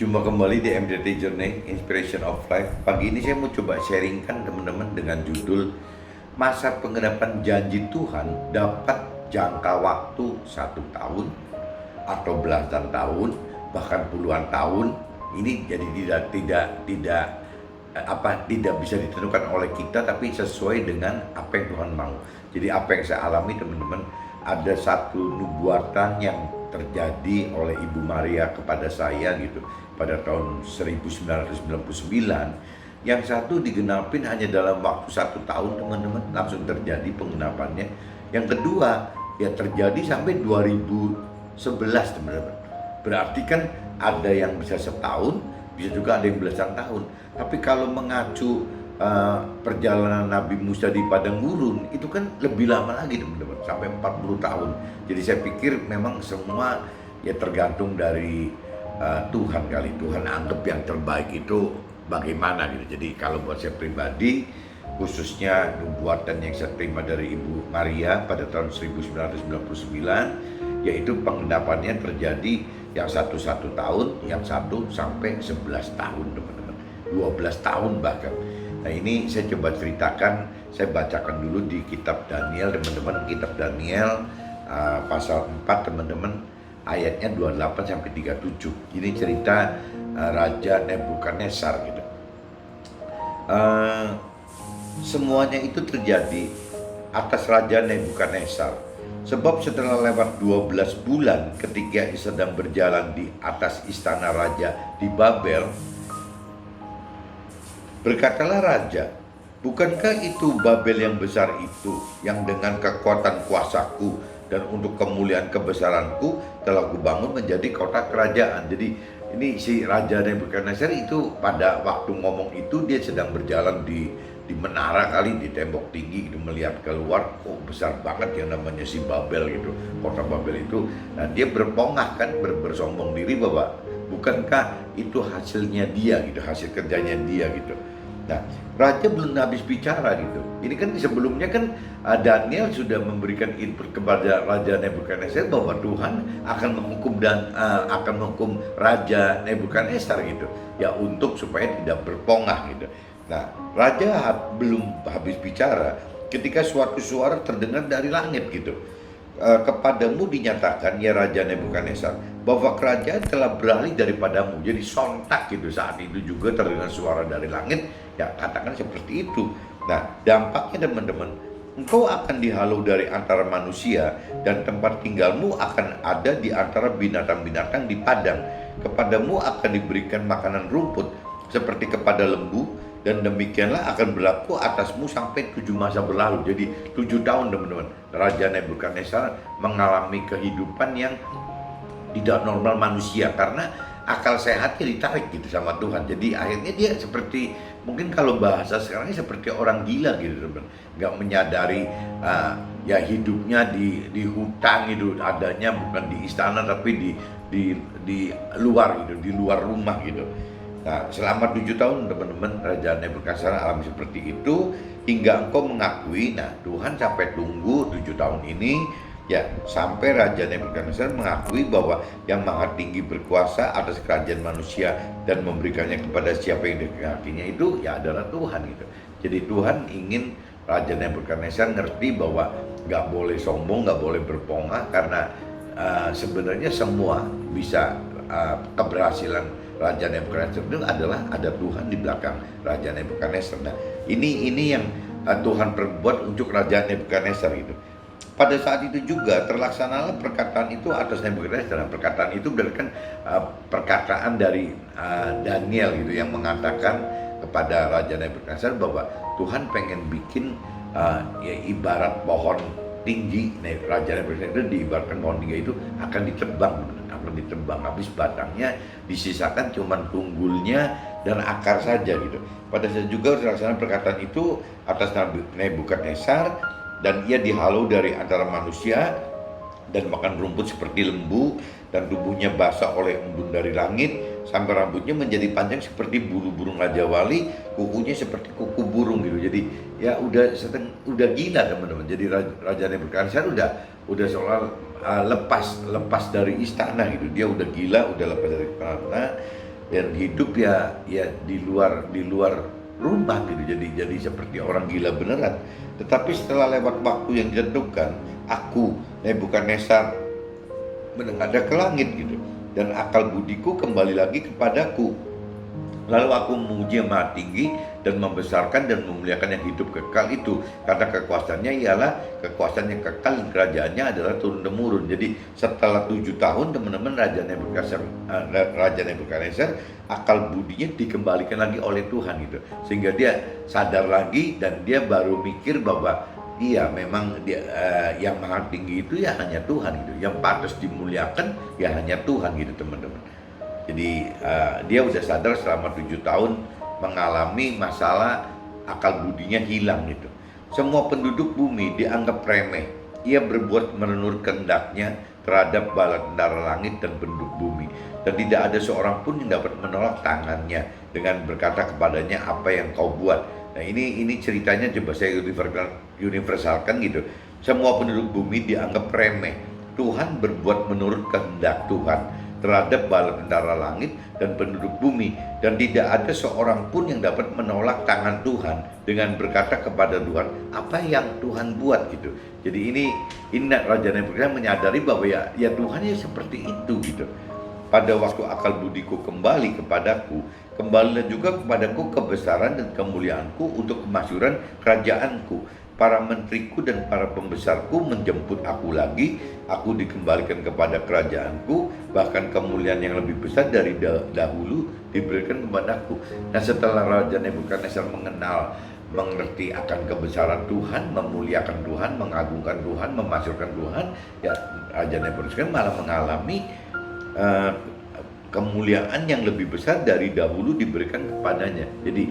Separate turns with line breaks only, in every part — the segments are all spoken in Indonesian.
Jumpa kembali di MDT Journey Inspiration of Life. Pagi ini saya mau coba sharingkan teman-teman dengan judul masa pengharapan janji Tuhan dapat jangka waktu 1 tahun atau belasan tahun, bahkan puluhan tahun. Ini jadi tidak bisa ditentukan oleh kita, tapi sesuai dengan apa yang Tuhan mau. Jadi apa yang saya alami teman-teman, ada satu nubuatan yang terjadi oleh Ibu Maria kepada saya gitu pada tahun 1999. Yang satu digenapin hanya dalam waktu 1 tahun teman-teman, langsung terjadi penggenapannya. Yang kedua ya terjadi sampai 2011 teman-teman. Berarti kan ada yang bisa setahun, bisa juga ada yang belasan tahun. Tapi kalau mengacu perjalanan Nabi Musa di padang gurun itu kan lebih lama lagi teman-teman, sampai 40 tahun. Jadi saya pikir memang semua ya tergantung dari Tuhan kali. Tuhan anggap yang terbaik itu bagaimana gitu. Jadi kalau buat saya pribadi, khususnya nubuatan yang saya terima dari Ibu Maria pada tahun 1999, yaitu penggenapannya terjadi yang satu tahun, yang satu sampai 11 tahun teman-teman, 12 tahun bahkan. Nah ini saya coba ceritakan, saya bacakan dulu di kitab Daniel teman-teman, kitab Daniel pasal 4 teman-teman, ayatnya 28 sampai 37. Ini cerita Raja Nebukadnezar gitu. Semuanya itu terjadi atas Raja Nebukadnezar. Sebab setelah lewat 12 bulan ketika sedang berjalan di atas istana raja di Babel, berkatalah raja, bukankah itu Babel yang besar itu, yang dengan kekuatan kuasaku dan untuk kemuliaan kebesaranku telah kubangun menjadi kota kerajaan. Jadi ini si Raja Nebukadnezar itu pada waktu ngomong itu dia sedang berjalan di menara kali, di tembok tinggi gitu, melihat keluar, kok besar banget yang namanya si Babel gitu, kota Babel itu. Nah dia berpongah kan, bersombong diri bahwa bukankah itu hasilnya dia gitu, hasil kerjanya dia gitu. Nah raja belum habis bicara gitu. Ini kan sebelumnya kan Daniel sudah memberikan input kepada Raja Nebukadnezar bahwa Tuhan akan menghukum dan akan menghukum Raja Nebukadnezar gitu ya, untuk supaya tidak berpongah gitu. Nah, raja belum habis bicara ketika suatu suara terdengar dari langit gitu. Kepadamu dinyatakan ya Raja Nebukadnezar bahwa kerajaan telah beralih daripadamu. Jadi sontak gitu, saat itu juga terdengar suara dari langit ya, katakan seperti itu. Nah, dampaknya teman-teman, engkau akan dihalau dari antara manusia dan tempat tinggalmu akan ada di antara binatang-binatang di padang. Kepadamu akan diberikan makanan rumput seperti kepada lembu, dan demikianlah akan berlaku atasmu sampai 7 masa berlalu. Jadi 7 tahun teman-teman, Raja Nebukadnezar mengalami kehidupan yang tidak normal manusia karena akal sehatnya ditarik gitu sama Tuhan. Jadi akhirnya dia seperti, mungkin kalau bahasa sekarang seperti orang gila gitu teman, nggak menyadari ya hidupnya di hutan gitu, adanya bukan di istana tapi di luar gitu, di luar rumah gitu. Nah, selama 7 tahun teman-teman Raja Nebukadnezar alami seperti itu hingga engkau mengakui. Nah, Tuhan sampai tunggu 7 tahun ini ya, sampai Raja Nebukadnezar mengakui bahwa yang Maha Tinggi berkuasa atas kerajaan manusia dan memberikannya kepada siapa yang dikehendakinya itu ya adalah Tuhan gitu. Jadi Tuhan ingin Raja Nebukadnezar ngerti bahwa nggak boleh sombong, nggak boleh berpongah, karena sebenarnya semua bisa keberhasilan Raja Nebukadnezar itu adalah ada Tuhan di belakang Raja Nebukadnezar. Nah, ini yang Tuhan perbuat untuk Raja Nebukadnezar itu. Pada saat itu juga terlaksanalah perkataan itu atas Nebukadnezar. Perkataan itu berarti kan perkataan dari Daniel gitu, yang mengatakan kepada Raja Nebukadnezar bahwa Tuhan pengen bikin ya ibarat pohon tinggi. Raja Nebukadnezar itu diibaratkan pohon tinggi itu akan ditebang, habis batangnya disisakan cuman tunggulnya dan akar saja gitu. Pada saat juga terlaksana perkataan itu atas Nebukadnezar, dan ia dihalau dari antara manusia dan makan rumput seperti lembu, dan tubuhnya basah oleh embun dari langit sampai rambutnya menjadi panjang seperti bulu burung Raja Wali, kukunya seperti kuku burung gitu. Jadi ya udah gila teman-teman. Jadi Raja Nebukadnezar udah seolah lepas dari istana gitu. Dia udah gila, udah lepas dari istana. dan hidup ya di luar rumah gitu, jadi seperti orang gila beneran. Tetapi setelah lewat waktu yang ditentukan, aku Nebukadnezar menengadah ke langit gitu, dan akal budiku kembali lagi kepadaku. Lalu aku memuji yang maha tinggi dan membesarkan dan memuliakan yang hidup kekal itu, karena kekuasaannya ialah kekuasaan yang kekal dan kerajaannya adalah turun-temurun. Jadi setelah 7 tahun teman-teman Raja Nebukadnezar akal budinya dikembalikan lagi oleh Tuhan gitu, sehingga dia sadar lagi dan dia baru mikir bahwa iya memang dia, yang maha tinggi itu ya hanya Tuhan gitu, yang pantas dimuliakan ya hanya Tuhan gitu teman-teman. Jadi dia udah sadar selama 7 tahun mengalami masalah akal budinya hilang gitu. Semua penduduk bumi dianggap remeh. Ia berbuat menurut kehendaknya terhadap bala tentara langit dan penduduk bumi. Dan tidak ada seorang pun yang dapat menolak tangannya dengan berkata kepadanya, apa yang kau buat. Nah ini ceritanya coba saya universalkan gitu. Semua penduduk bumi dianggap remeh. Tuhan berbuat menurut kehendak Tuhan terhadap bala tentara langit dan penduduk bumi, dan tidak ada seorang pun yang dapat menolak tangan Tuhan dengan berkata kepada Tuhan, apa yang Tuhan buat gitu. Jadi ini Raja Nebukadnezar menyadari bahwa ya Tuhan ya seperti itu gitu. Pada waktu akal budiku kembali kepadaku, kembalilah juga kepadaku kebesaran dan kemuliaanku untuk kemasyuran kerajaanku. Para menteriku dan para pembesarku menjemput aku lagi, aku dikembalikan kepada kerajaanku, bahkan kemuliaan yang lebih besar dari dahulu diberikan kepadaku. Nah setelah Raja Nebukadnezar mengerti akan kebesaran Tuhan, memuliakan Tuhan, mengagungkan Tuhan, memasyurkan Tuhan, ya Raja Nebukadnezar malah mengalami kemuliaan yang lebih besar dari dahulu diberikan kepadanya. Jadi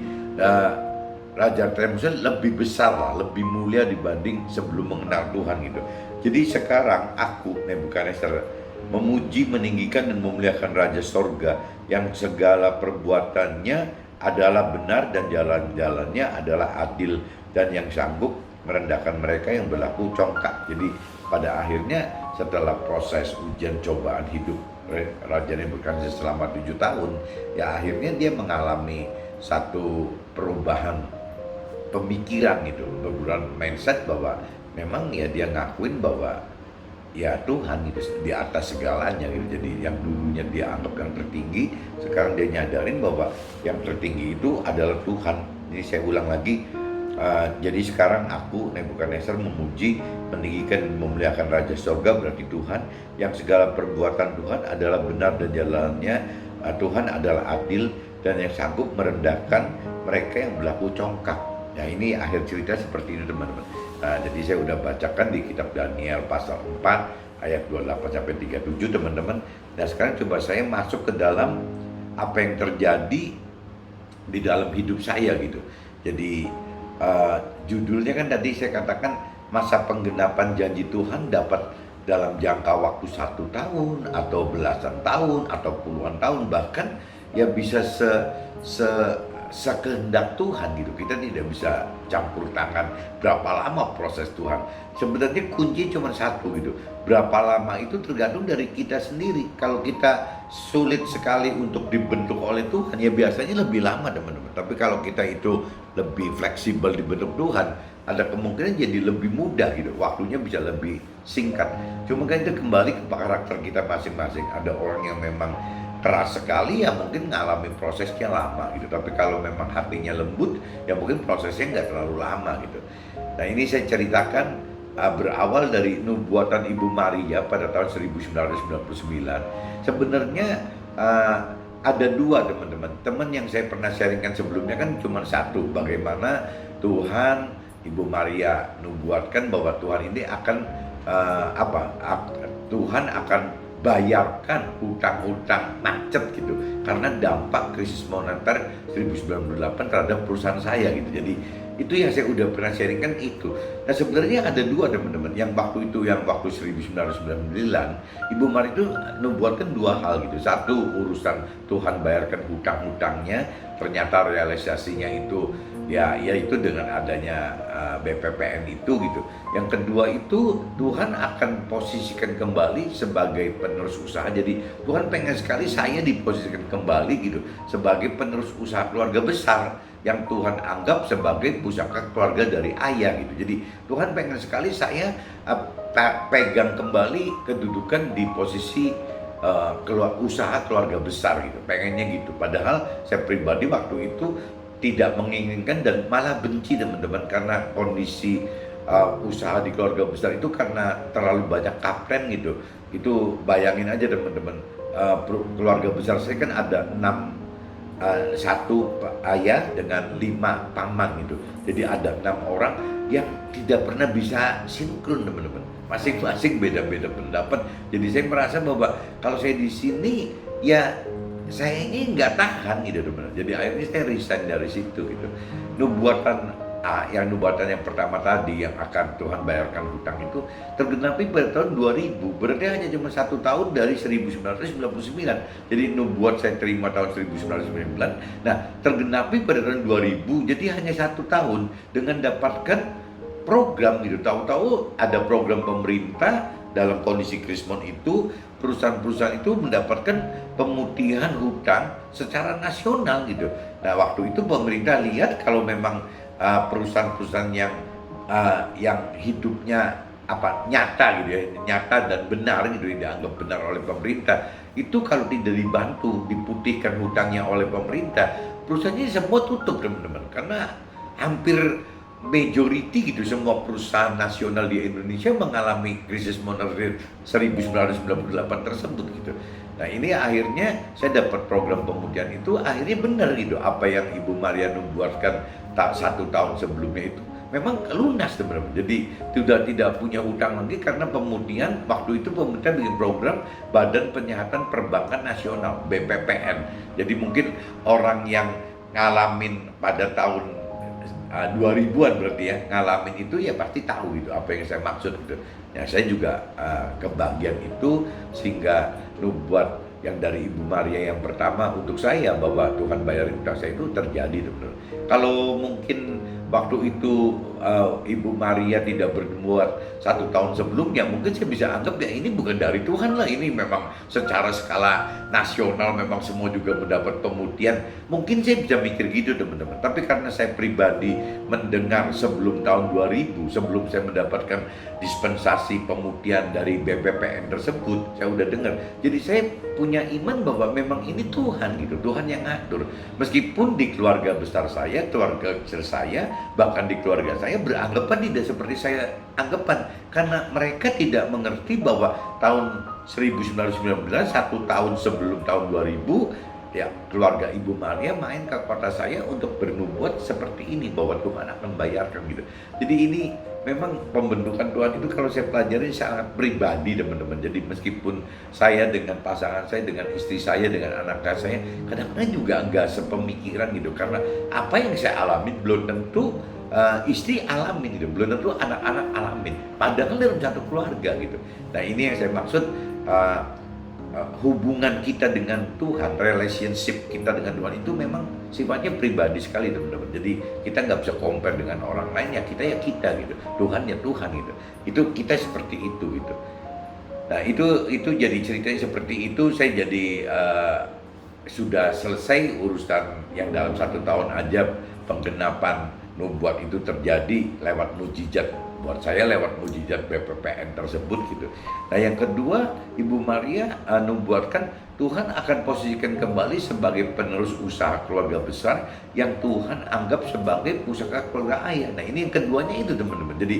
Raja Nebukadnezar lebih besar lah, lebih mulia dibanding sebelum mengenal Tuhan gitu. Jadi sekarang aku Nebukadnezar memuji, meninggikan dan memuliakan Raja Sorga yang segala perbuatannya adalah benar dan jalan-jalannya adalah adil, dan yang sanggup merendahkan mereka yang berlaku congkak. Jadi pada akhirnya setelah proses ujian cobaan hidup Raja Nebukadnezar selama 7 tahun, ya akhirnya dia mengalami satu perubahan pemikiran gitu, perubahan mindset bahwa memang ya dia ngakuin bahwa ya Tuhan itu di atas segalanya gitu. Jadi yang dulunya dia anggap yang tertinggi, sekarang dia nyadarin bahwa yang tertinggi itu adalah Tuhan. Jadi saya ulang lagi, jadi sekarang aku Nebukadnezar memuji, meninggikan dan memuliakan Raja Sorga, berarti Tuhan, yang segala perbuatan Tuhan adalah benar dan jalannya Tuhan adalah adil, dan yang sanggup merendahkan mereka yang berlaku congkak. Nah ini akhir cerita seperti ini teman-teman. Nah, jadi saya udah bacakan di kitab Daniel pasal 4 ayat 28 sampai 37 teman-teman. Nah sekarang coba saya masuk ke dalam apa yang terjadi di dalam hidup saya gitu. Jadi judulnya kan tadi saya katakan masa penggenapan janji Tuhan dapat dalam jangka waktu 1 tahun atau belasan tahun atau puluhan tahun, bahkan ya bisa sekehendak Tuhan gitu. Kita tidak bisa campur tangan berapa lama proses Tuhan. Sebenarnya kunci cuma satu gitu, berapa lama itu tergantung dari kita sendiri. Kalau kita sulit sekali untuk dibentuk oleh Tuhan, ya biasanya lebih lama teman-teman. Tapi kalau kita itu lebih fleksibel dibentuk Tuhan, ada kemungkinan jadi lebih mudah gitu, waktunya bisa lebih singkat. Cuma kan itu kembali ke karakter kita masing-masing. Ada orang yang memang keras sekali, ya mungkin ngalami prosesnya lama gitu. Tapi kalau memang hatinya lembut, ya mungkin prosesnya nggak terlalu lama gitu. Nah ini saya ceritakan berawal dari nubuatan Ibu Maria pada tahun 1999. Sebenarnya ada dua teman-teman. Teman yang saya pernah sharingkan sebelumnya kan cuma satu, bagaimana Tuhan Ibu Maria nubuatkan bahwa Tuhan ini akan Tuhan akan bayarkan hutang-hutang macet gitu, karena dampak krisis moneter 1998 terhadap perusahaan saya gitu. Jadi itu yang saya udah pernah sharingkan itu. Nah sebenarnya ada dua teman-teman, yang waktu 1999 Ibu Maria itu nubuatkan dua hal gitu. Satu, urusan Tuhan bayarkan hutang-hutangnya, ternyata realisasinya itu Ya, yaitu dengan adanya BPPN itu gitu. Yang kedua itu Tuhan akan posisikan kembali sebagai penerus usaha. Jadi Tuhan pengen sekali saya diposisikan kembali gitu sebagai penerus usaha keluarga besar yang Tuhan anggap sebagai pusaka keluarga dari ayah gitu. Jadi Tuhan pengen sekali saya pegang kembali kedudukan di posisi usaha keluarga besar gitu, pengennya gitu. Padahal saya pribadi waktu itu tidak menginginkan dan malah benci teman-teman, karena kondisi usaha di keluarga besar itu karena terlalu banyak kapten gitu. Itu bayangin aja teman-teman, keluarga besar saya kan ada 6, satu ayah dengan 5 paman gitu. Jadi ada 6 orang yang tidak pernah bisa sinkron teman-teman. Masing-masing beda-beda pendapat. Jadi saya merasa bahwa kalau saya di sini ya saya ini nggak tahan gitu teman-teman. Jadi akhirnya saya resign dari situ gitu. Nubuatan yang pertama tadi yang akan Tuhan bayarkan hutang itu tergenapi pada tahun 2000. Berarti hanya cuma 1 tahun dari 1999. Jadi nubuat saya terima tahun 1999. Nah, tergenapi pada tahun 2000. Jadi hanya 1 tahun dengan dapatkan program gitu. Tahu-tahu ada program pemerintah dalam kondisi krismon itu, perusahaan-perusahaan itu mendapatkan pemutihan hutang secara nasional gitu. Nah, waktu itu pemerintah lihat kalau memang perusahaan-perusahaan yang hidupnya nyata gitu ya, nyata dan benar gitu, dianggap benar oleh pemerintah, itu kalau tidak dibantu diputihkan hutangnya oleh pemerintah, perusahaannya semua tutup teman-teman, karena hampir majority gitu semua perusahaan nasional di Indonesia mengalami krisis moneter 1998 tersebut gitu. Nah, ini akhirnya saya dapat program pemutihan itu, akhirnya benar gitu apa yang Ibu Maria nubuatkan 1 tahun sebelumnya itu memang lunas teman-teman. Jadi sudah tidak punya hutang lagi karena pemutihan. Waktu itu pemerintah bikin program Badan Penyihatan Perbankan Nasional BPPN. Jadi mungkin orang yang ngalamin pada tahun 2000-an berarti ya, ngalamin itu ya pasti tahu gitu apa yang saya maksud gitu. Ya saya juga kebagian itu, sehingga nubuat yang dari Ibu Maria yang pertama untuk saya bahwa Tuhan bayarin hutang saya itu terjadi teman-teman. Kalau mungkin waktu itu Ibu Maria tidak berbuat 1 tahun sebelumnya, mungkin saya bisa anggap ya ini bukan dari Tuhan lah, ini memang secara skala nasional memang semua juga mendapat pemutihan. Mungkin saya bisa mikir gitu teman-teman. Tapi karena saya pribadi mendengar sebelum tahun 2000, sebelum saya mendapatkan dispensasi pemutihan dari BPPN tersebut, saya udah dengar. Jadi saya punya iman bahwa memang ini Tuhan gitu, Tuhan yang ngatur. Meskipun di keluarga besar saya, keluarga kecil saya, bahkan di keluarga saya beranggapan tidak seperti saya anggapan, karena mereka tidak mengerti bahwa tahun 1919, 1 tahun sebelum tahun 2000, ya keluarga Ibu Maria main ke kota saya untuk bernubuat seperti ini bahwa Tuhan akan membayarkan gitu. Jadi ini memang pembentukan Tuhan itu kalau saya pelajari sangat pribadi teman-teman. Jadi meskipun saya dengan pasangan saya, dengan istri saya, dengan anak saya, kadang-kadang juga enggak sepemikiran gitu, karena apa yang saya alami belum tentu istri alamin gitu, belum tentu anak-anak alamin, padahal dalam satu keluarga gitu. Nah, ini yang saya maksud, hubungan kita dengan Tuhan, relationship kita dengan Tuhan itu memang sifatnya pribadi sekali teman-teman. Jadi kita nggak bisa compare dengan orang lain, ya kita gitu, Tuhan ya Tuhan gitu. Itu kita seperti itu gitu. Nah, itu jadi ceritanya seperti itu. Saya jadi sudah selesai urusan yang dalam 1 tahun aja penggenapan nubuat itu terjadi lewat mujizat. Buat saya lewat mujizat BPPN tersebut gitu. Nah, yang kedua, Ibu Maria nubuatkan Tuhan akan posisikan kembali sebagai penerus usaha keluarga besar yang Tuhan anggap sebagai pusaka keluarga ayah. Nah, ini yang keduanya itu teman-teman. Jadi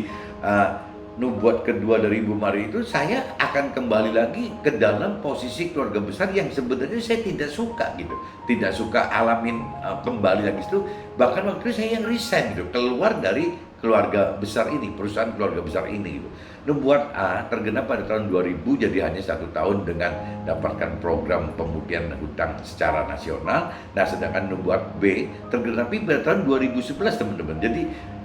nubuat kedua dari Ibu Maria itu, saya akan kembali lagi ke dalam posisi keluarga besar yang sebenarnya saya tidak suka gitu, tidak suka alamin kembali lagi itu. Bahkan waktu itu saya yang resign gitu, keluar dari keluarga besar ini, perusahaan keluarga besar ini gitu. Nubuat A tergenap pada tahun 2000, jadi hanya 1 tahun dengan dapatkan program pemutihan hutang secara nasional. Nah, sedangkan nubuat B tergenapi pada tahun 2011 teman-teman. Jadi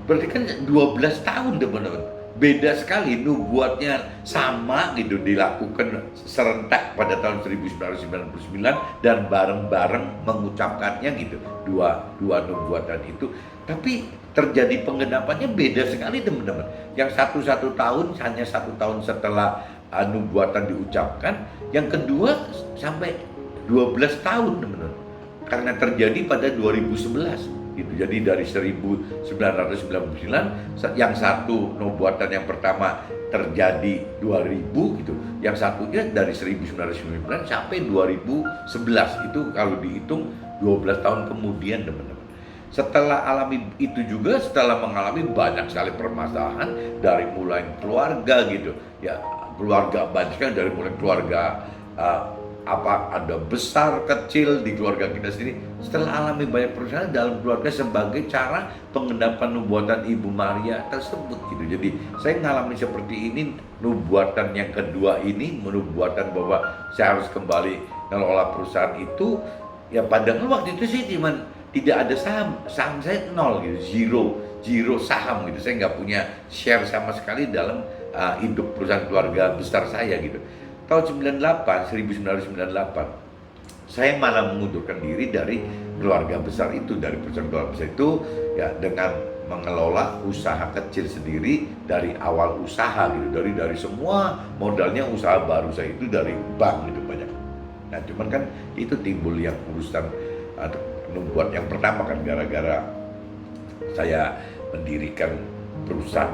berarti kan 12 tahun teman-teman. Beda sekali, nubuatnya sama gitu, dilakukan serentak pada tahun 1999 dan bareng-bareng mengucapkannya gitu, dua nubuatan itu. Tapi terjadi penggenapannya beda sekali teman-teman. Yang satu tahun hanya 1 tahun setelah nubuatan diucapkan, yang kedua sampai 12 tahun teman-teman. Karena terjadi pada 2011 gitu. Jadi dari 1999, yang satu nubuatan yang pertama terjadi 2000 gitu. Yang satunya dari 1999 sampai 2011. Itu kalau dihitung 12 tahun kemudian teman-teman. Setelah alami itu juga, setelah mengalami banyak sekali permasalahan dari mulai keluarga gitu ya, keluarga banyak sekali, dari mulai keluarga ada besar kecil di keluarga kita sendiri. Setelah alami banyak permasalahan dalam keluarga sebagai cara pengendapan nubuatan Ibu Maria tersebut gitu. Jadi saya mengalami seperti ini. Nubuatan yang kedua ini, nubuatan bahwa saya harus kembali mengelola perusahaan itu, ya padahal waktu itu sih cuman tidak ada saham saya nol gitu, zero saham gitu. Saya nggak punya share sama sekali dalam hidup perusahaan keluarga besar saya gitu. Tahun 1998, saya malah mengundurkan diri dari keluarga besar itu, dari perusahaan keluarga besar itu ya, dengan mengelola usaha kecil sendiri dari awal usaha gitu, dari semua modalnya usaha baru saya itu dari bank gitu banyak. Nah cuman kan itu timbul yang urusan nubuat yang pertama kan, gara-gara saya mendirikan perusahaan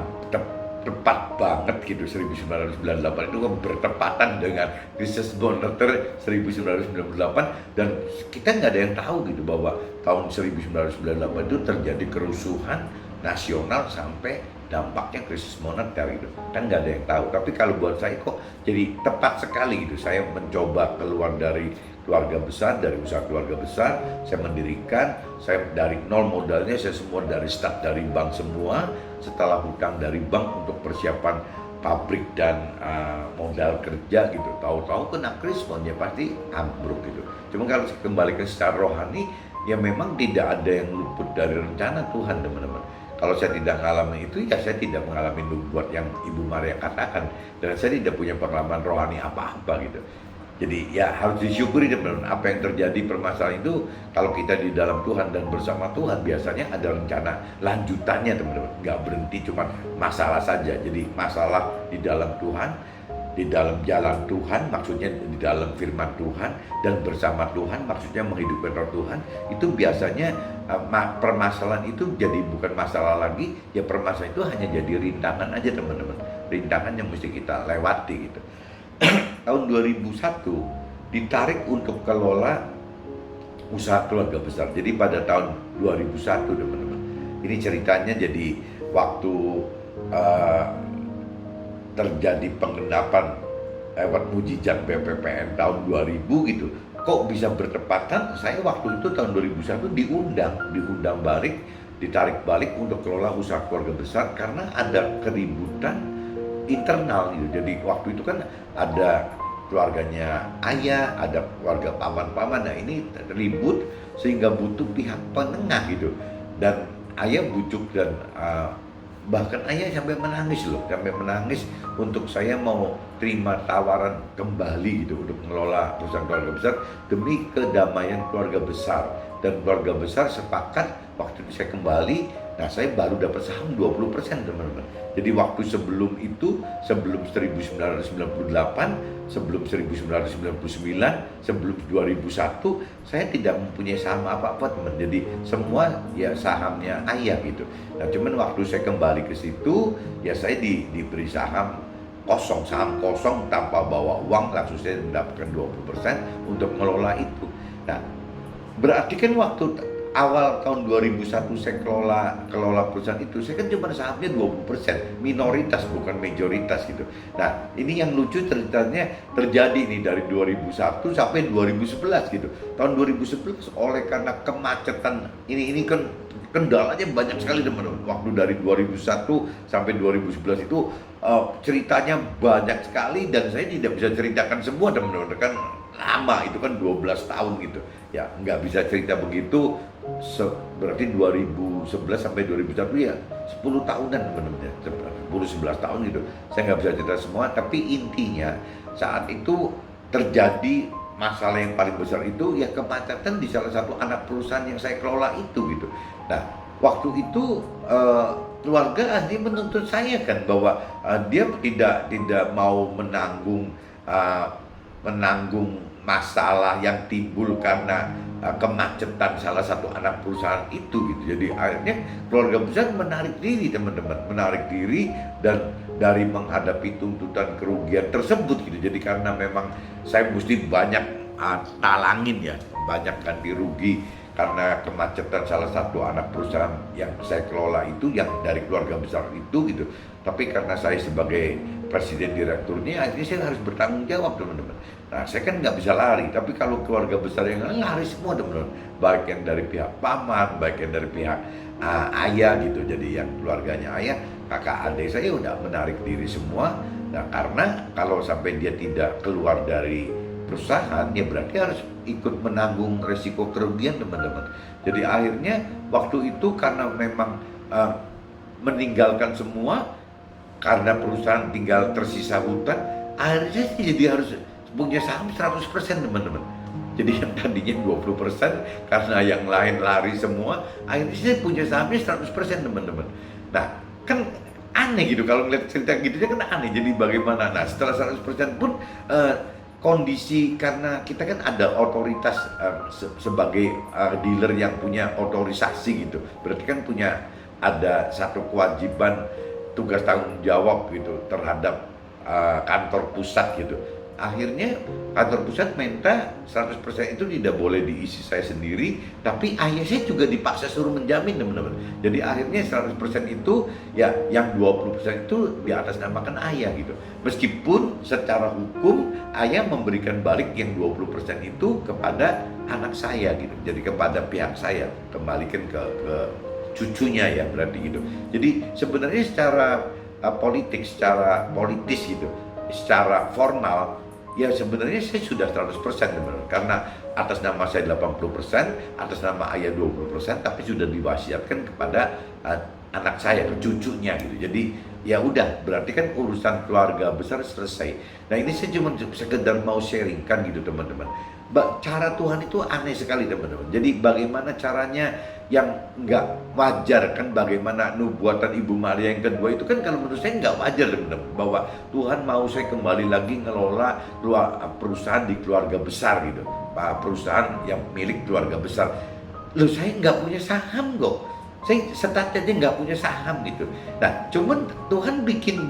tepat banget gitu, 1998 itu kan bertepatan dengan krisis moneter 1998, dan kita nggak ada yang tahu gitu bahwa tahun 1998 itu terjadi kerusuhan nasional sampai dampaknya krisis moneter gitu, kan nggak ada yang tahu. Tapi kalau buat saya kok jadi tepat sekali gitu, saya mencoba keluar dari keluarga besar, dari usaha keluarga besar, saya mendirikan, saya dari nol modalnya, saya semua dari start dari bank semua, setelah hutang dari bank untuk persiapan pabrik dan modal kerja gitu. Tahu-tahu kena krisis, ya pasti ambruk gitu. Cuma kalau kembali ke secara rohani, ya memang tidak ada yang luput dari rencana Tuhan teman-teman. Kalau saya tidak mengalami itu, ya saya tidak mengalami nubuat yang Ibu Maria katakan, dan saya tidak punya pengalaman rohani apa-apa gitu. Jadi ya harus disyukuri teman-teman. Apa yang terjadi permasalahan itu, kalau kita di dalam Tuhan dan bersama Tuhan, biasanya ada rencana lanjutannya teman-teman. Nggak berhenti cuma masalah saja. Jadi masalah di dalam Tuhan, di dalam jalan Tuhan, maksudnya di dalam firman Tuhan, dan bersama Tuhan, maksudnya menghidupkan roh Tuhan. Itu biasanya permasalahan itu jadi bukan masalah lagi, ya permasalahan itu hanya jadi rintangan aja teman-teman. Rintangan yang mesti kita lewati gitu. Tahun 2001 ditarik untuk kelola usaha keluarga besar. Jadi pada tahun 2001 teman-teman, ini ceritanya jadi waktu terjadi penggenapan lewat mujizat BPPN tahun 2000 gitu. Kok bisa bertepatan? Saya waktu itu tahun 2001 diundang balik, ditarik balik untuk kelola usaha keluarga besar karena ada keributan internal gitu. Jadi waktu itu kan ada keluarganya ayah, ada keluarga paman-paman. Nah ini ribut sehingga butuh pihak penengah gitu. Dan ayah bujuk, dan bahkan ayah sampai menangis loh, untuk saya mau terima tawaran kembali gitu untuk mengelola perusahaan keluarga besar demi kedamaian keluarga besar. Dan keluarga besar sepakat waktu itu saya kembali. Nah saya baru dapat saham 20% teman-teman. Jadi waktu sebelum itu, sebelum 1998, sebelum 1999, sebelum 2001, saya tidak mempunyai saham apa-apa teman. Jadi semua ya sahamnya ayah gitu. Nah cuman waktu saya kembali ke situ, ya saya diberi saham kosong tanpa bawa uang, langsung saya mendapatkan 20% untuk mengelola itu. Nah berarti kan waktu awal tahun 2001 saya kelola perusahaan itu, saya kan cuma sahamnya 20%, minoritas bukan majoritas gitu. Nah ini yang lucu ceritanya terjadi nih dari 2001 sampai 2011 gitu. Tahun 2011 oleh karena kemacetan ini kan kendalanya banyak sekali teman-teman. Waktu dari 2001 sampai 2011 itu ceritanya banyak sekali, dan saya tidak bisa ceritakan semua teman-teman, kan lama, itu kan 12 tahun gitu ya, nggak bisa cerita begitu. Berarti 2011 sampai 2001 ya 10 tahunan teman-teman, 10-11 tahun gitu. Saya nggak bisa cerita semua, tapi intinya saat itu terjadi masalah yang paling besar itu ya kemacetan di salah satu anak perusahaan yang saya kelola itu gitu. Nah waktu itu keluarga ahli menuntut saya kan bahwa dia tidak mau uh, menanggung masalah yang timbul karena kemacetan salah satu anak perusahaan itu gitu. Jadi akhirnya keluarga besar menarik diri, teman-teman, menarik diri dan dari menghadapi tuntutan kerugian tersebut gitu. Jadi karena memang saya mesti banyak talangin ya, banyak ganti rugi karena kemacetan salah satu anak perusahaan yang saya kelola itu, yang dari keluarga besar itu gitu. Tapi karena saya sebagai presiden direkturnya, akhirnya saya harus bertanggung jawab, teman-teman. Nah, saya kan nggak bisa lari, tapi kalau keluarga besar yang lari semua, teman-teman, baik yang dari pihak paman, baik yang dari pihak ayah gitu. Jadi yang keluarganya ayah, kakak adik saya udah menarik diri semua. Nah, karena kalau sampai dia tidak keluar dari perusahaan, ya berarti harus ikut menanggung resiko kerugian, teman-teman. Jadi akhirnya waktu itu karena memang meninggalkan semua, karena perusahaan tinggal tersisa hutan, akhirnya jadi harus punya saham 100%, teman-teman. Jadi yang tadinya 20% karena yang lain lari semua, akhirnya saya punya sahamnya 100%, teman-teman. Nah, kan aneh gitu kalau ngeliat cerita gitu kan aneh. Jadi bagaimana? Nah, setelah 100% pun kondisi, karena kita kan ada otoritas sebagai dealer yang punya otorisasi gitu. Berarti kan punya ada satu kewajiban tugas tanggung jawab gitu terhadap kantor pusat gitu. Akhirnya kantor pusat minta 100% itu tidak boleh diisi saya sendiri, tapi ayah saya juga dipaksa suruh menjamin, teman-teman. Jadi akhirnya 100% itu ya yang 20% itu diatasnamakan ayah gitu. Meskipun secara hukum ayah memberikan balik yang 20% itu kepada anak saya gitu. Jadi kepada pihak saya, kembalikan ke cucunya ya, berarti gitu. Jadi sebenarnya secara secara politis gitu, secara formal ya sebenarnya saya sudah 100%, teman-teman. Karena atas nama saya 80%, atas nama ayah 20%, tapi sudah diwasiatkan kepada anak saya, ke cucunya gitu. Jadi ya udah, berarti kan urusan keluarga besar selesai. Nah, ini saya cuma sekedar mau sharingkan gitu, teman-teman. Cara Tuhan itu aneh sekali, teman-teman. Jadi bagaimana caranya yang nggak wajar kan, bagaimana nubuatan Ibu Maria yang kedua itu kan kalau menurut saya nggak wajar, teman-teman, bahwa Tuhan mau saya kembali lagi ngelola perusahaan di keluarga besar gitu, perusahaan yang milik keluarga besar. Loh, saya nggak punya saham kok, saya statusnya nggak punya saham gitu. Nah, cuman Tuhan bikin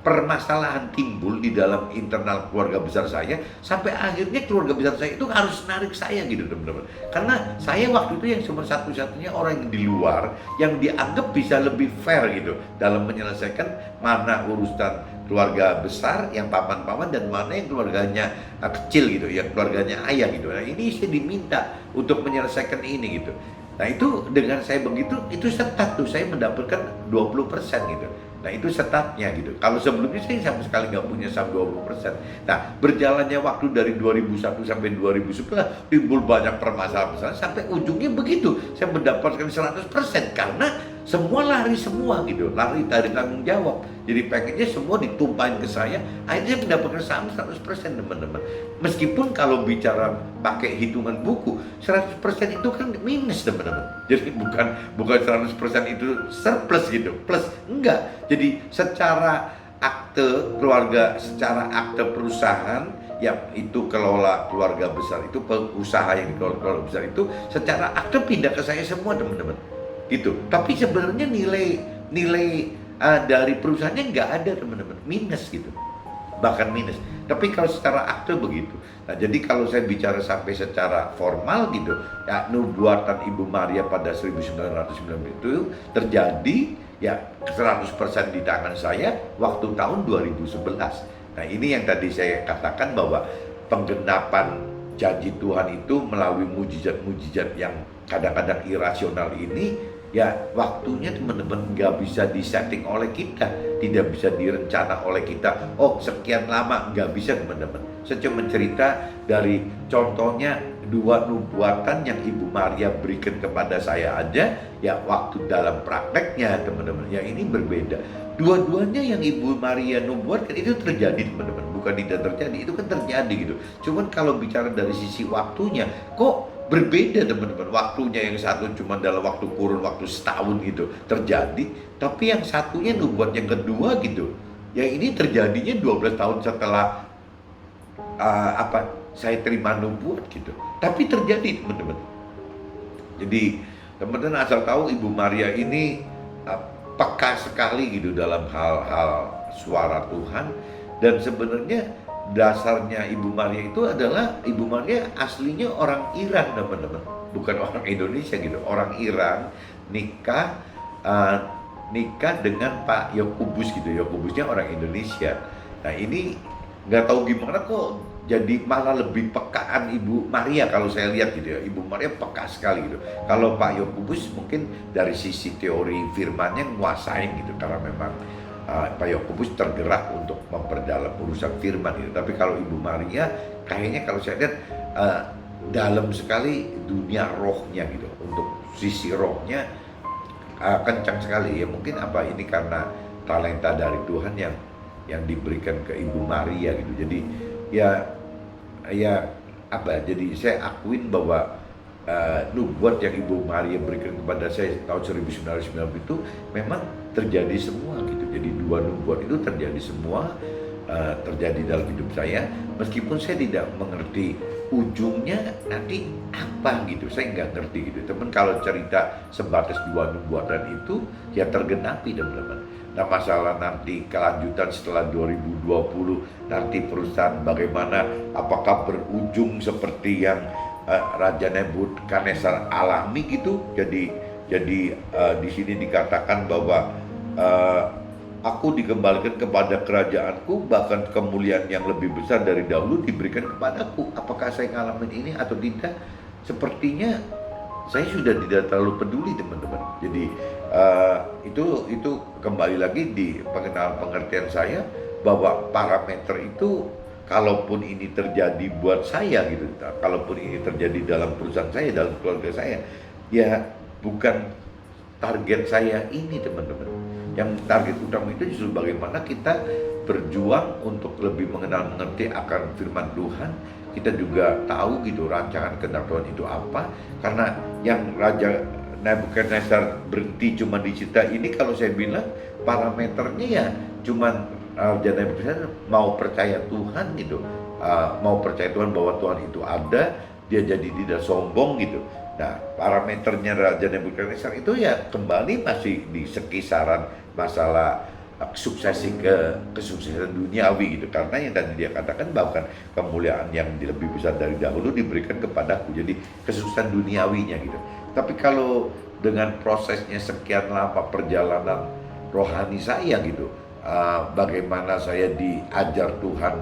permasalahan timbul di dalam internal keluarga besar saya, sampai akhirnya keluarga besar saya itu harus narik saya gitu, teman-teman. Karena saya waktu itu yang cuma satu-satunya orang yang di luar yang dianggap bisa lebih fair gitu dalam menyelesaikan mana urusan keluarga besar yang paman-paman dan mana yang keluarganya kecil gitu, yang keluarganya ayah gitu. Nah, ini saya diminta untuk menyelesaikan ini gitu. Nah, itu dengan saya begitu, itu setat tuh saya mendapatkan 20% gitu. Nah, itu setatnya gitu. Kalau sebelumnya saya sama sekali nggak punya saham 20%. Nah, berjalannya waktu dari 2001 sampai 2011 timbul banyak permasalahan sampai ujungnya begitu. Saya mendapatkan 100% karena semua lari semua gitu, lari dari tanggung jawab. Jadi pengennya semua ditumpahin ke saya, akhirnya saya mendapatkan saham 100%, teman-teman. Meskipun kalau bicara pakai hitungan buku, 100% itu kan minus, teman-teman. Jadi bukan 100% itu surplus gitu, plus enggak. Jadi secara akte keluarga, secara akte perusahaan yang itu kelola keluarga besar itu, usaha yang dikelola keluarga besar itu secara akte pindah ke saya semua, teman-teman. Gitu. Tapi sebenarnya nilai dari perusahaannya nggak ada, teman-teman, minus gitu, bahkan minus. Tapi kalau secara akte begitu. Nah, jadi kalau saya bicara sampai secara formal gitu, ya nubuatan Ibu Maria pada 1990 itu terjadi ya 100% di tangan saya waktu tahun 2011. Nah, ini yang tadi saya katakan bahwa penggenapan janji Tuhan itu melalui mujizat-mujizat yang kadang-kadang irasional ini, ya waktunya, teman-teman, nggak bisa disetting oleh kita, tidak bisa direncana oleh kita. Oh, sekian lama, nggak bisa, teman-teman. Saya cuma cerita dari contohnya 2 nubuatan yang Ibu Maria berikan kepada saya aja, ya waktu dalam prakteknya, teman-teman, ya ini berbeda. Dua-duanya yang Ibu Maria nubuatkan itu terjadi, teman-teman, bukan tidak terjadi, itu kan terjadi gitu. Cuman kalau bicara dari sisi waktunya, kok berbeda teman-teman. Waktunya yang satu cuma dalam kurun waktu setahun gitu terjadi, tapi yang satunya nubuat yang kedua gitu, yang ini terjadinya 12 tahun setelah saya terima nubuat gitu. Tapi terjadi teman-teman. Jadi teman-teman asal tahu Ibu Maria ini peka sekali gitu dalam hal-hal suara Tuhan. Dan sebenarnya dasarnya Ibu Maria itu adalah Ibu Maria aslinya orang Iran teman-teman, bukan orang Indonesia gitu. Orang Iran nikah dengan Pak Yakubus gitu. Yakubusnya orang Indonesia. Nah ini nggak tahu gimana kok jadi malah lebih pekaan Ibu Maria kalau saya lihat gitu ya. Ibu Maria peka sekali gitu. Kalau Pak Yakubus mungkin dari sisi teori firmannya nguasain gitu, karena memang Pak Yakubus tergerak untuk memperdalam urusan firman gitu. Tapi kalau Ibu Maria kayaknya kalau saya lihat dalam sekali dunia rohnya gitu. Untuk sisi rohnya kencang sekali ya. Mungkin ini karena talenta dari Tuhan yang diberikan ke Ibu Maria gitu. Jadi jadi saya akuin bahwa nubuat yang Ibu Maria berikan kepada saya tahun 1990 itu memang terjadi semua gitu. Jadi 2 nubuat itu terjadi semua, terjadi dalam hidup saya, meskipun saya tidak mengerti ujungnya nanti apa gitu, saya nggak ngerti gitu teman. Kalau cerita sebatas 2 nubuatan itu ya tergenapi teman-teman. Nah masalah nanti kelanjutan setelah 2020 nanti perusahaan bagaimana, apakah berujung seperti yang Raja Nebukadnezar alami gitu. Jadi di sini dikatakan bahwa aku dikembalikan kepada kerajaanku, bahkan kemuliaan yang lebih besar dari dahulu diberikan kepadaku. Apakah saya ngalamin ini atau tidak? Sepertinya saya sudah tidak terlalu peduli teman-teman. Jadi itu kembali lagi di pengertian saya bahwa parameter itu, kalaupun ini terjadi buat saya gitu, kalaupun ini terjadi dalam perusahaan saya, dalam keluarga saya, ya bukan target saya ini teman-teman. Yang target utama itu justru bagaimana kita berjuang untuk lebih mengerti akan firman Tuhan. Kita juga tahu gitu rancangan kehendak Tuhan itu apa. Karena yang Raja Nebukadnezar berhenti cuma di cerita ini, kalau saya bilang parameternya ya cuman Raja Nebukadnezar mau percaya Tuhan gitu, mau percaya Tuhan bahwa Tuhan itu ada, dia jadi tidak sombong gitu. Nah parameternya Raja Nebukadnezar itu ya kembali masih di sekisaran masalah kesuksesan duniawi gitu. Karena yang tadi dia katakan bahkan kemuliaan yang lebih besar dari dahulu diberikan kepadaku, jadi kesuksesan duniawinya gitu. Tapi kalau dengan prosesnya sekian lama perjalanan rohani saya gitu, bagaimana saya diajar Tuhan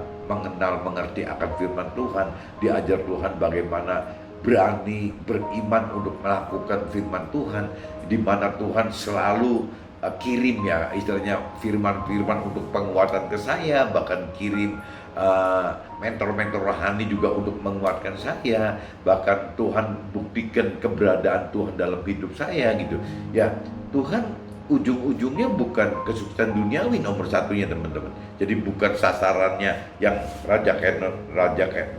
mengerti akan firman Tuhan, diajar Tuhan bagaimana berani beriman untuk melakukan firman Tuhan, di mana Tuhan selalu kirim ya istilahnya firman-firman untuk penguatan ke saya, bahkan kirim mentor-mentor rohani juga untuk menguatkan saya, bahkan Tuhan buktikan keberadaan Tuhan dalam hidup saya gitu ya. Tuhan ujung-ujungnya bukan kesuksesan duniawi nomor satunya teman-teman. Jadi bukan sasarannya yang Raja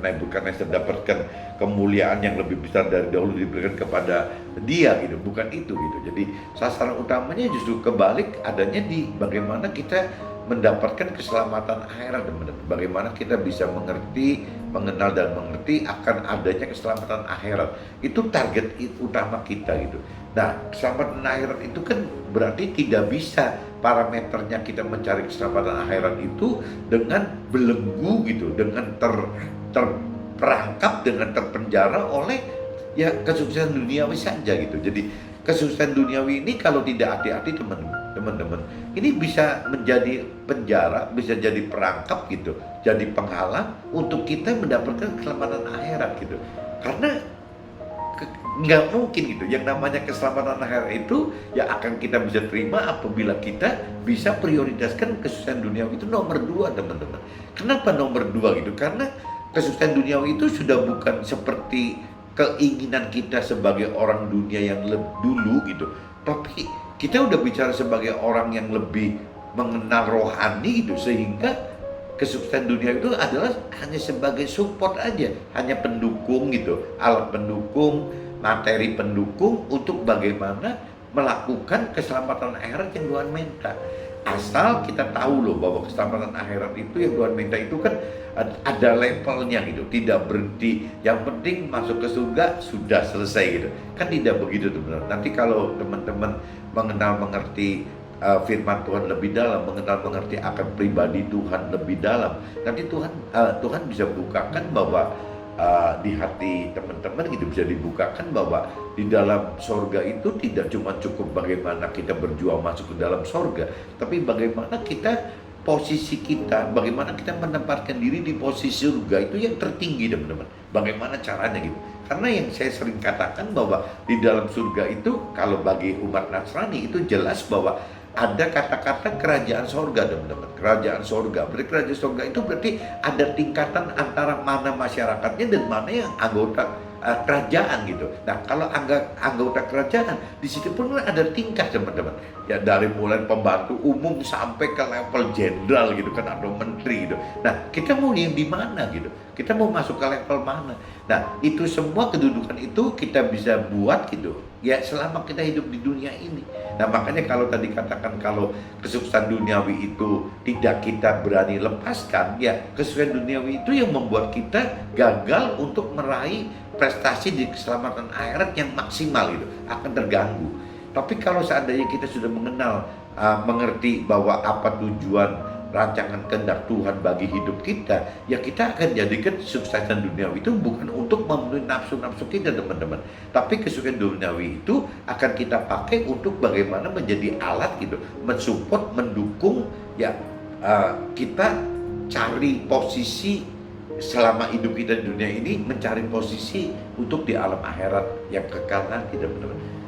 Nebukadnezar dapatkan kemuliaan yang lebih besar dari dahulu diberikan kepada dia gitu, bukan itu gitu. Jadi sasaran utamanya justru kebalik adanya di bagaimana kita mendapatkan keselamatan akhirat teman-teman. Bagaimana kita bisa mengerti, mengenal dan mengerti akan adanya keselamatan akhirat. Itu target utama kita gitu. Nah, keselamatan akhirat itu kan berarti tidak bisa parameternya kita mencari keselamatan akhirat itu dengan belenggu gitu, dengan terperangkap, dengan terpenjara oleh ya kesuksesan duniawi saja gitu. Jadi kesuksesan duniawi ini kalau tidak hati-hati teman-teman, ini bisa menjadi penjara, bisa jadi perangkap gitu, jadi penghalang untuk kita mendapatkan keselamatan akhirat gitu. Karena nggak mungkin gitu, yang namanya keselamatan akhirat itu ya akan kita bisa terima apabila kita bisa prioritaskan kesuksesan duniawi itu nomor 2 teman-teman. Kenapa nomor 2 gitu? Karena kesuksesan duniawi itu sudah bukan seperti keinginan kita sebagai orang dunia yang dulu gitu, tapi kita udah bicara sebagai orang yang lebih mengenal rohani gitu, sehingga kesuksesan dunia itu adalah hanya sebagai support aja, hanya pendukung gitu, alat pendukung, materi pendukung untuk bagaimana melakukan keselamatan akhirat yang Tuhan minta. Asal kita tahu loh bahwa keselamatan akhirat itu yang Tuhan minta itu kan ada levelnya gitu, tidak berhenti. Yang penting masuk ke surga sudah selesai gitu. Kan tidak begitu teman-teman. Nanti kalau teman-teman mengenal mengerti firman Tuhan lebih dalam, mengenal mengerti akan pribadi Tuhan lebih dalam, nanti Tuhan bisa bukakan bahwa di hati teman-teman gitu, bisa dibukakan bahwa di dalam sorga itu tidak cuma cukup bagaimana kita berjuang masuk ke dalam sorga, tapi bagaimana kita posisi kita, bagaimana kita menempatkan diri di posisi surga itu yang tertinggi teman-teman. Bagaimana caranya gitu? Karena yang saya sering katakan bahwa di dalam surga itu kalau bagi umat Nasrani itu jelas bahwa ada kata-kata kerajaan sorga teman-teman. Kerajaan sorga, berarti kerajaan sorga itu berarti ada tingkatan antara mana masyarakatnya dan mana yang anggota kerajaan gitu. Nah kalau anggota kerajaan di situ pun ada tingkat teman-teman. Ya dari mulai pembantu umum sampai ke level jenderal gitu kan, atau menteri gitu. Nah kita mau yang di mana gitu? Kita mau masuk ke level mana? Nah itu semua kedudukan itu kita bisa buat gitu. Ya selama kita hidup di dunia ini. Nah makanya kalau tadi katakan kalau kesuksesan duniawi itu tidak kita berani lepaskan, ya kesuksesan duniawi itu yang membuat kita gagal untuk meraih prestasi di keselamatan akhirat yang maksimal itu akan terganggu. Tapi kalau seandainya kita sudah mengenal, mengerti bahwa apa tujuan rancangan kehendak Tuhan bagi hidup kita, ya kita akan jadikan kesuksesan duniawi itu bukan untuk memenuhi nafsu-nafsu kita teman-teman, tapi kesuksesan duniawi itu akan kita pakai untuk bagaimana menjadi alat gitu, mensupport, mendukung ya, kita cari posisi selama hidup kita di dunia ini, mencari posisi untuk di alam akhirat yang kekal nanti teman-teman.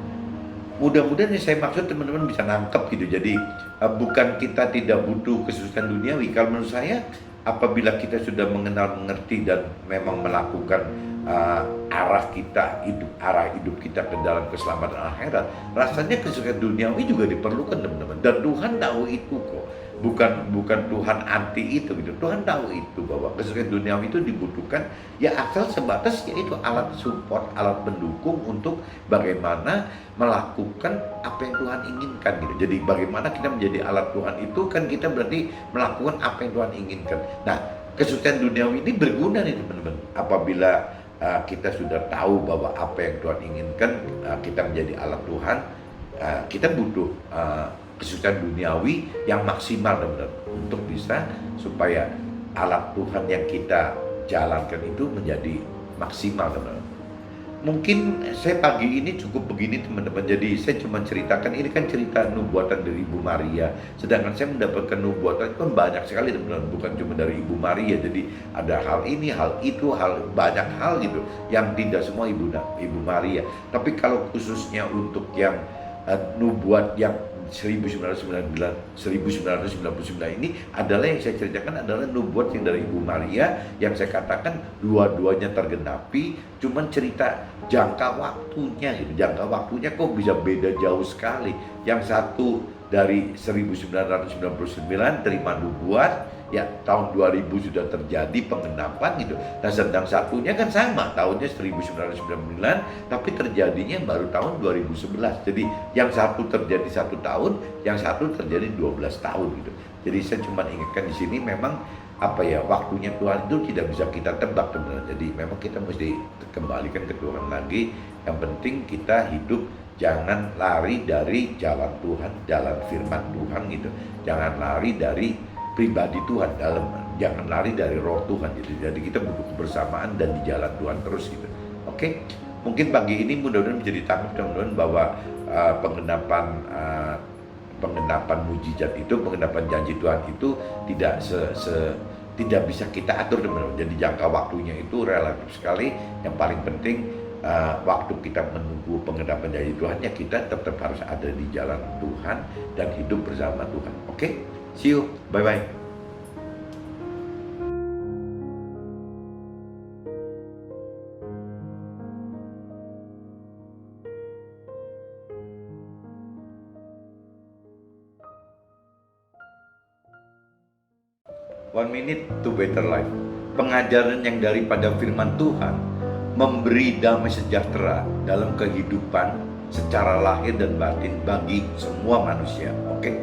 Mudah-mudahan yang saya maksud teman-teman bisa nangkep gitu. Jadi bukan kita tidak butuh kesuksesan duniawi. Kalau menurut saya, apabila kita sudah mengenal, mengerti dan memang melakukan arah hidup kita ke dalam keselamatan akhirat, rasanya kesuksesan duniawi juga diperlukan teman-teman. Dan Tuhan tahu itu kok. Bukan Tuhan anti itu gitu. Tuhan tahu itu bahwa kesuksesan duniawi itu dibutuhkan, ya asal sebatas yaitu alat support, alat pendukung untuk bagaimana melakukan apa yang Tuhan inginkan gitu. Jadi bagaimana kita menjadi alat Tuhan itu kan kita berarti melakukan apa yang Tuhan inginkan. Nah, kesuksesan duniawi ini berguna nih teman-teman. Apabila kita sudah tahu bahwa apa yang Tuhan inginkan, kita menjadi alat Tuhan, kita butuh kesuksesan duniawi yang maksimal teman-teman, untuk bisa supaya alat Tuhan yang kita jalankan itu menjadi maksimal teman-teman. Mungkin saya pagi ini cukup begini teman-teman. Jadi saya cuma ceritakan, ini kan cerita nubuatan dari Ibu Maria. Sedangkan saya mendapatkan nubuatan itu kan banyak sekali teman-teman, bukan cuma dari Ibu Maria. Jadi ada hal ini, hal itu, banyak hal gitu yang tidak semua Ibu Maria. Tapi kalau khususnya untuk yang nubuat yang 1999 ini adalah yang saya ceritakan adalah nubuat yang dari Ibu Maria, yang saya katakan dua-duanya tergenapi, cuman cerita jangka waktunya gitu. Jangka waktunya kok bisa beda jauh sekali. Yang satu dari 1999 terima nubuat, ya tahun 2000 sudah terjadi penggenapan gitu. Nah sedang satunya kan sama, tahunnya 1999 tapi terjadinya baru tahun 2011. Jadi yang satu terjadi 1 tahun, yang satu terjadi 12 tahun gitu. Jadi saya cuma ingatkan di sini memang waktunya Tuhan itu tidak bisa kita tebak teman-teman. Jadi memang kita mesti kembalikan ke Tuhan lagi. Yang penting kita hidup, jangan lari dari jalan Tuhan, jalan firman Tuhan gitu. Jangan lari dari pribadi Tuhan, jangan lari dari roh Tuhan. Jadi kita butuh kebersamaan dan di jalan Tuhan terus gitu. Oke, mungkin pagi ini mudah-mudahan menjadi tangkap teman-teman bahwa penggenapan mujizat itu, penggenapan janji Tuhan itu tidak bisa kita atur teman-teman. Jadi jangka waktunya itu relatif sekali. Yang paling penting waktu kita menunggu penggenapan janji Tuhan, ya kita tetap harus ada di jalan Tuhan dan hidup bersama Tuhan. Oke? See you, bye-bye. One Minute to Better Life. Pengajaran yang daripada firman Tuhan memberi damai sejahtera dalam kehidupan secara lahir dan batin bagi semua manusia. Oke?